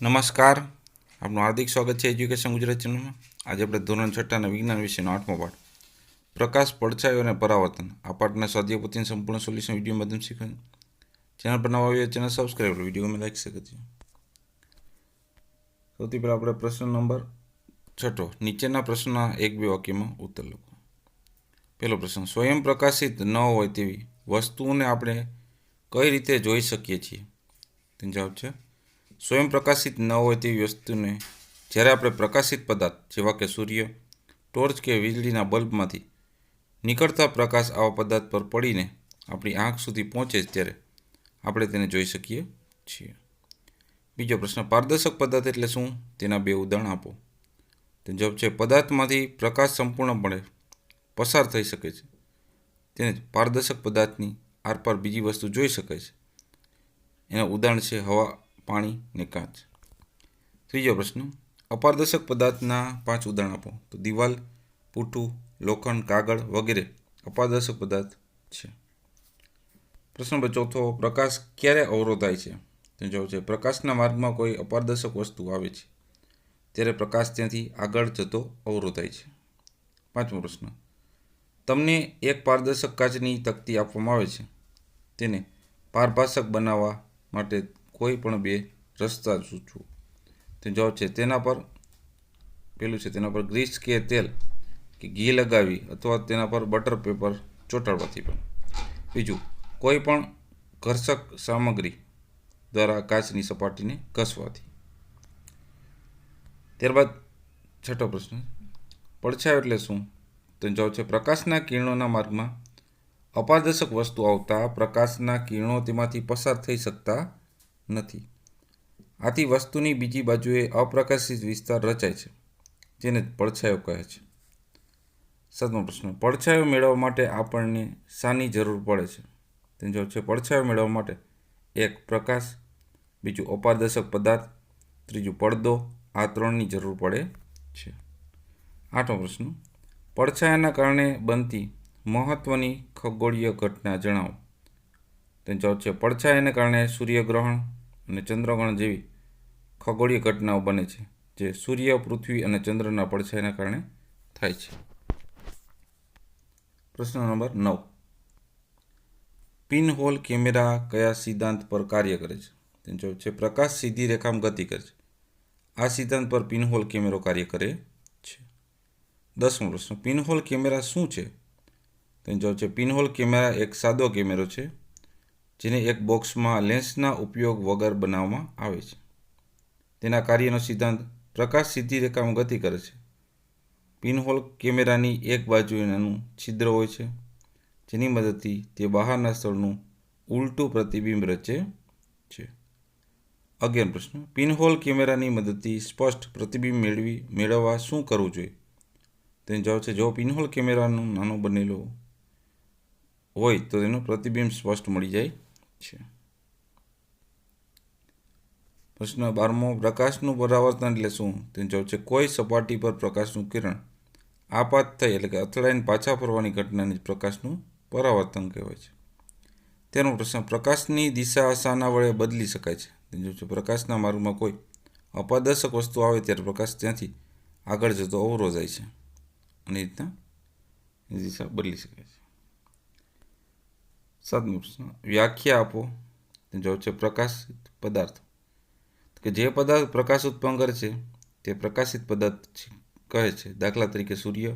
નમસ્કાર, આપનું હાર્દિક સ્વાગત છે એજ્યુકેશન ગુજરાત ચેનલમાં. આજે આપણે ધોરણ 6ના વિજ્ઞાન વિષયનો 8મો પાઠ પ્રકાશ, પડછાયો અને પરાવર્તન આ પાઠના સ્વાધ્યાયપોથીનું સંપૂર્ણ સોલ્યુશન વિડીયો માધ્યમ શીખવાનું. ચેનલ પર નવા આવ્યો ચેનલ સબસ્ક્રાઈબ કરો, વિડીયો લાઈક શકે છે. સૌથી પહેલાં આપણે પ્રશ્ન નંબર 6 નીચેના પ્રશ્નના 1-2 વાક્યમાં ઉત્તર લખો. પહેલો પ્રશ્ન, સ્વયં પ્રકાશિત ન હોય તેવી વસ્તુઓને આપણે કઈ રીતે જોઈ શકીએ છીએ? તેનો જવાબ છે સ્વયં પ્રકાશિત ન હોય તેવી વસ્તુને જ્યારે આપણે પ્રકાશિત પદાર્થ જેવા કે સૂર્ય, ટોર્ચ કે વીજળીના બલ્બમાંથી નીકળતા પ્રકાશ આવા પદાર્થ પર પડીને આપણી આંખ સુધી પહોંચે ત્યારે આપણે તેને જોઈ શકીએ છીએ. બીજો પ્રશ્ન, પારદર્શક પદાર્થ એટલે શું? તેના 2 ઉદાહરણ આપો. તેનો જવાબ છે પદાર્થમાંથી પ્રકાશ સંપૂર્ણપણે પસાર થઈ શકે છે, તેને જ પારદર્શક પદાર્થની આરપાર બીજી વસ્તુ જોઈ શકાય છે. એના ઉદાહરણ છે હવા, પાણી ને કાચ. ત્રીજો પ્રશ્ન, અપારદર્શક પદાર્થના 5 ઉદાહરણ આપો. તો દિવાલ, પૂઠું, લોખંડ, કાગળ વગેરે અપારદર્શક પદાર્થ છે. પ્રશ્ન નંબર 4, પ્રકાશ ક્યારે અવરોધાય છે? તો જવાબ છે પ્રકાશના માર્ગમાં કોઈ અપારદર્શક વસ્તુ આવે છે ત્યારે પ્રકાશ ત્યાંથી આગળ જતો અવરોધાય છે. 5મો પ્રશ્ન, તમને એક પારદર્શક કાચની તકતી આપવામાં આવે છે, તેને પારભાષક બનાવવા માટે કોઈ પણ 2 રસ્તા સૂચવો. તો જવાબ છે તેના પર પેલું છે તેના પર ગ્રીસ કે તેલ કે ઘી લગાવી અથવા તેના પર બટર પેપર ચોંટાડવાથી પણ. બીજું, કોઈ પણ ઘર્ષક સામગ્રી દ્વારા કાચની સપાટીને ઘસવાથી. ત્યારબાદ 6 પ્રશ્ન, પડછાયો એટલે શું? તો જવાબ છે પ્રકાશના કિરણોના માર્ગમાં અપારદર્શક વસ્તુ આવતા પ્રકાશના કિરણો તેમાંથી પસાર થઈ શકતા નથી. આથી વસ્તુની બીજી બાજુએ અપ્રકાશિત વિસ્તાર રચાય છે, જેને પડછાયો કહે છે. 7મો પ્રશ્ન, પડછાયો મેળવવા માટે આપણને શાની જરૂર પડે છે? તેનો જવાબ છે પડછાયો મેળવવા માટે 1 પ્રકાશ, બીજું અપારદર્શક પદાર્થ, ત્રીજું પડદો, આ 3ની જરૂર પડે છે. 8મો પ્રશ્ન, પડછાયાના કારણે બનતી મહત્વની ખગોળીય ઘટના જણાવો. તેનો જવાબ છે પડછાયાને કારણે સૂર્યગ્રહણ અને ચંદ્રગ્રહણ જેવી ખગોળીય ઘટનાઓ બને છે, જે સૂર્ય, પૃથ્વી અને ચંદ્રના પડછાયાના કારણે થાય છે. પ્રશ્ન નંબર 9, પિનહોલ કેમેરા કયા સિદ્ધાંત પર કાર્ય કરે છે? તેનો જવાબ છે પ્રકાશ સીધી રેખામાં ગતિ કરે છે. આ સિદ્ધાંત પર પિનહોલ કેમેરો કાર્ય કરે છે. 10મો પ્રશ્ન, પિનહોલ કેમેરા શું છે? તેનો જવાબ છે પિનહોલ કેમેરા એક સાદો કેમેરો છે, જેને એક બોક્સમાં લેન્સના ઉપયોગ વગર બનાવવામાં આવે છે. તેના કાર્યનો સિદ્ધાંત પ્રકાશ સીધી રેખામાં ગતિ કરે છે. પિનહોલ કેમેરાની એક બાજુએ નાનું છિદ્ર હોય છે, જેની મદદથી તે બહારના સ્થળનું ઉલટું પ્રતિબિંબ રચે છે. 11મો પ્રશ્ન, પિનહોલ કેમેરાની મદદથી સ્પષ્ટ પ્રતિબિંબ મેળવવા શું કરવું જોઈએ? તેનો જવાબ છે જો પિનહોલ કેમેરાનો નાનો બનેલો હોય તો તેનું પ્રતિબિંબ સ્પષ્ટ મળી જાય છે. પ્રશ્ન 12મો, પ્રકાશનું પરાવર્તન એટલે શું? તેનો જવાબ છે કોઈ સપાટી પર પ્રકાશનું કિરણ આપાત થઈ એટલે કે અથડાઈને પાછા ફરવાની ઘટનાને પ્રકાશનું પરાવર્તન કહેવાય છે. 13મો પ્રશ્ન, પ્રકાશની દિશા શાના વડે બદલી શકાય છે? તેનો જવાબ છે પ્રકાશના માર્ગમાં કોઈ અપારદર્શક વસ્તુ આવે ત્યારે પ્રકાશ ત્યાંથી આગળ જતો અવરોધાય છે અને એ રીતના દિશા બદલી શકાય છે. 7મો પ્રશ્ન, વ્યાખ્યા આપો. તેનો જવાબ છે પ્રકાશિત પદાર્થ કે જે પદાર્થ પ્રકાશ ઉત્પન્ન કરે છે તે પ્રકાશિત પદાર્થ કહે છે. દાખલા તરીકે સૂર્ય,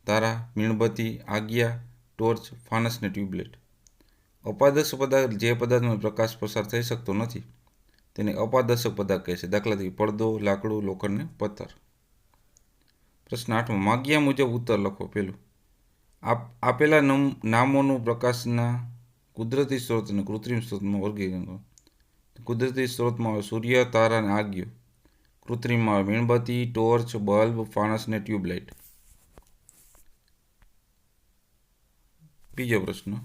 તારા, મીણબત્તી, આગિયા, ટોર્ચ, ફાનસ ને ટ્યુબલાઇટ. અપારદર્શક પદાર્થ જે પદાર્થમાં પ્રકાશ પસાર થઈ શકતો નથી તેને અપારદર્શક પદાર્થ કહે છે. દાખલા તરીકે પડદો, લાકડું, લોખંડ ને પથ્થર. પ્રશ્ન 8મો, માગ્યા મુજબ ઉત્તર લખો. પહેલું, આપેલા નામોનું પ્રકાશના કુદરતી સ્ત્રોત અને કૃત્રિમ સ્ત્રોતમાં વર્ગીકરણ કરો. કુદરતી સ્ત્રોતમાં આવે સૂર્ય, તારા અને આગિયો. કૃત્રિમમાં આવે મીણબત્તી, ટોર્ચ, બલ્બ, ફાનસ ને ટ્યુબલાઇટ. બીજો પ્રશ્ન,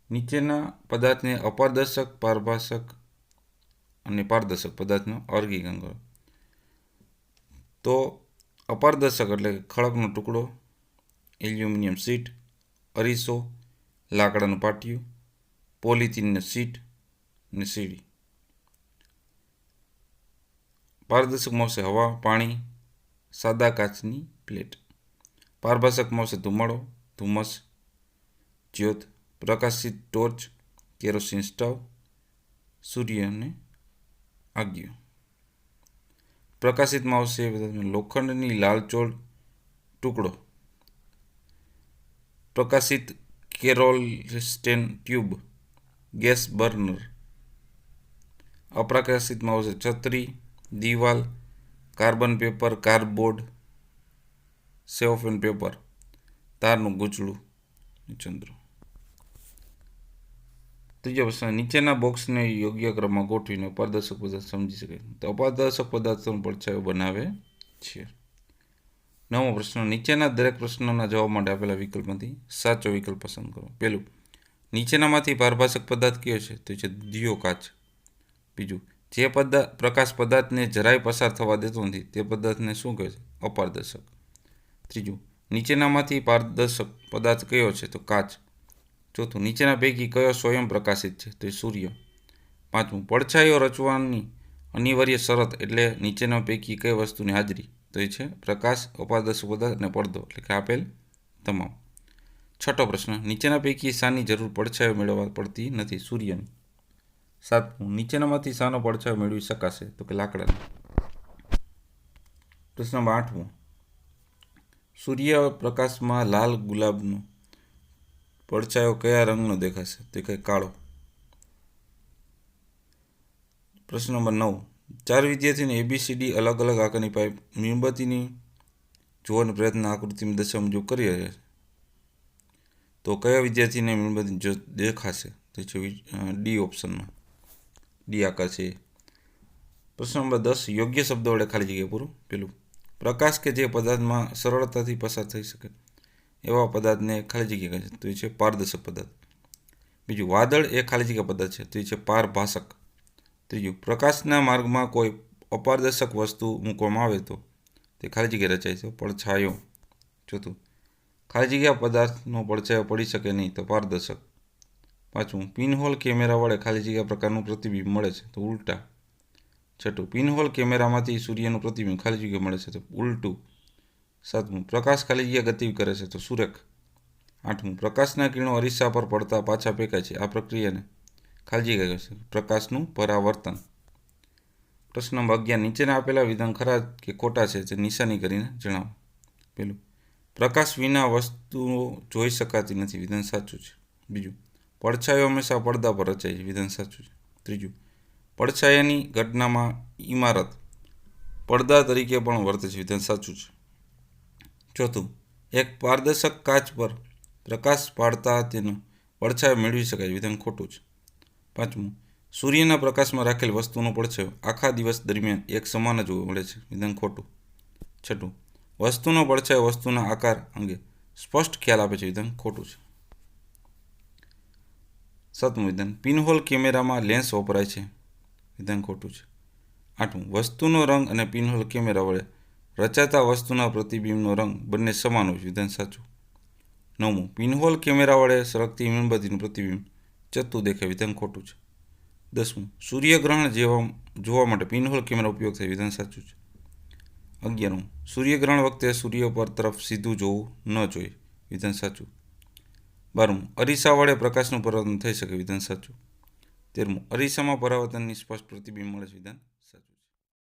નીચેના પદાર્થને અપારદર્શક, પારભાષક અને પારદર્શક પદાર્થનું વર્ગીકરણ કરો. તો અપારદર્શક એટલે ખડકનો ટુકડો, એલ્યુમિનિયમ શીટ, અરીસો, લાકડાનું પાટિયું, પોલિથીનની શીટ ને સીડી. પારદર્શકમાં આવશે હવા, પાણી, સાદા કાચની પ્લેટ. પારભાષકમાં આવશે ધુમાડો, ધુમ્મસ, જ્યોત, પ્રકાશિત ટોર્ચ, કેરોસીન સ્ટવ, સૂર્ય અને આગિયો. પ્રકાશિતમાં આવશે લોખંડની લાલચોળ ટુકડો, પ્રકાશિત કેરોસીન ટ્યુબ, ગેસ બર્નર. અપ્રકાશિતમાં આવશે છત્રી, દિવાલ, carbon paper, cardboard, cellophane paper, તારનું ગૂંચળું, ચંદ્ર. ત્રીજો પ્રશ્ન, નીચેના બોક્સને યોગ્ય ક્રમમાં ગોઠવીને અપારદર્શક પદાર્થ સમજી શકાય. તો અપારદર્શક પદાર્થોનો પડછાયો બનાવે છે. નવમો પ્રશ્ન, નીચેના દરેક પ્રશ્નના જવાબ માટે આપેલા વિકલ્પમાંથી સાચો વિકલ્પ પસંદ કરો. પહેલું, નીચેનામાંથી પારભાષક પદાર્થ કયો છે? તો છે દિયો કાચ. બીજું, જે પ્રકાશ પદાર્થને જરાય પસાર થવા દેતો નથી તે પદાર્થને શું કહે છે? અપારદર્શક. ત્રીજું, નીચેનામાંથી પારદર્શક પદાર્થ કયો છે? તો કાચ. ચોથું, નીચેના પૈકી કયો સ્વયં પ્રકાશિત છે? તો સૂર્ય. પાંચમું, પડછાયો રચવાની અનિવાર્ય શરત એટલે નીચેના પૈકી કઈ વસ્તુની હાજરી? તો એ છે પ્રકાશ, અપારદર્શક પદાર્થ અને પડદો, એટલે કે આપેલ તમામ. છઠ્ઠો પ્રશ્ન, નીચેના પૈકી શાની જરૂર પડછાયો મેળવવા પડતી નથી? સૂર્યની. સાતમું, નીચેનામાંથી શાનો પડછાયો મેળવી શકાશે? તો કે લાકડાનો. પ્રશ્ન નંબર 8મો, સૂર્યપ્રકાશમાં લાલ ગુલાબનો પડછાયો કયા રંગનો દેખાશે? તો કે કાળો. પ્રશ્ન નંબર 9, 4 વિદ્યાર્થીઓને ABCD અલગ અલગ આકારની પાઇપ મીણબત્તીની જોવાનો પ્રયત્ન આકૃતિમાં દર્શાવ્યા મુજબ કરી રહ્યા છે. તો કયા વિદ્યાર્થીને મીણબત્તી દેખાશે? તો છે ડી ઓપ્શનમાં, ડી આકાર છે. પ્રશ્ન નંબર 10, યોગ્ય શબ્દો વડે ખાલી જગ્યા પૂરો. પેલું, પ્રકાશ કે જે પદાર્થમાં સરળતાથી પસાર થઈ શકે એવા પદાર્થને ખાલી જગ્યા કહે છે. તો એ છે પારદર્શક પદાર્થ. બીજું, વાદળ એ ખાલી જગ્યા પદાર્થ છે. તો એ છે પારભાષક. ત્રીજું, પ્રકાશના માર્ગમાં કોઈ અપારદર્શક વસ્તુ મૂકવામાં આવે તો તે ખાલી જગ્યા રચાય છે, પડછાયો. ચોથું, ખાલી જગ્યા પદાર્થનો પડછાયો પડી શકે નહીં, તો પારદર્શક. પાંચમું, પિનહોલ કેમેરા વડે ખાલી જગ્યા પ્રકારનું પ્રતિબિંબ મળે છે, તો ઉલટા. છઠ્ઠું, પિનહોલ કેમેરામાંથી સૂર્યનું પ્રતિબિંબ ખાલી જગ્યા મળે છે, તો ઉલટું. સાતમું, પ્રકાશ ખાલી જગ્યા ગતિ કરે છે, તો સુરેખ. આઠમું, પ્રકાશના કિરણો અરીસા પર પડતા પાછા ફેંકાય છે, આ પ્રક્રિયાને ખાલી જગ્યા કહે છે, પ્રકાશનું પરાવર્તન. પ્રશ્ન નંબર 11, નીચેના આપેલા વિધાન ખરા કે ખોટા છે તે નિશાની કરીને જણાવો. પહેલું, પ્રકાશ વિના વસ્તુઓ જોઈ શકાતી નથી, વિધાન સાચું છે. બીજું, પડછાયો હંમેશા પડદા પર રચાય છે, વિધાન સાચું છે. ત્રીજું, પડછાયાની ઘટનામાં ઇમારત પડદા તરીકે પણ વર્તે છે, વિધાન સાચું છે. ચોથું, એક પારદર્શક કાચ પર પ્રકાશ પાડતા તેનો પડછાયો મેળવી શકાય, વિધાન ખોટું છે. પાંચમું, સૂર્યના પ્રકાશમાં રાખેલ વસ્તુનો પડછાયો આખા દિવસ દરમિયાન એક સમાન જ મળે છે, વિધાન ખોટું. છઠ્ઠું, વસ્તુનો પડછાયો વસ્તુના આકાર અંગે સ્પષ્ટ ખ્યાલ આપે છે, વિધાન ખોટું છે. સાતમું વિધાન, પિનહોલ કેમેરામાં લેન્સ વપરાય છે, વિધાન ખોટું છે. આઠમું, વસ્તુનો રંગ અને પિનહોલ કેમેરા વડે રચાતા વસ્તુના પ્રતિબિંબનો રંગ બંને સમાન હોય છે, વિધાન સાચું. નવમું, પિનહોલ કેમેરા વડે સરકતી મીણબત્તીનું પ્રતિબિંબ ચત્તું દેખાય, વિધાન ખોટું છે. 10મું, સૂર્યગ્રહણ જોવા માટે પિનહોલ કેમેરા ઉપયોગ થાય, વિધાન સાચું છે. 11મું, સૂર્યગ્રહણ વખતે સૂર્ય પર તરફ સીધું જોવું ન જોઈએ, વિધાન સાચું. 12મું, અરીસા વડે પ્રકાશનું પરાવર્તન થઈ શકે, વિધાન સાચું. 13મું, અરીસામાં પરાવર્તનની સ્પષ્ટ પ્રતિબિંબ મળે છે, વિધાન સાચું છે.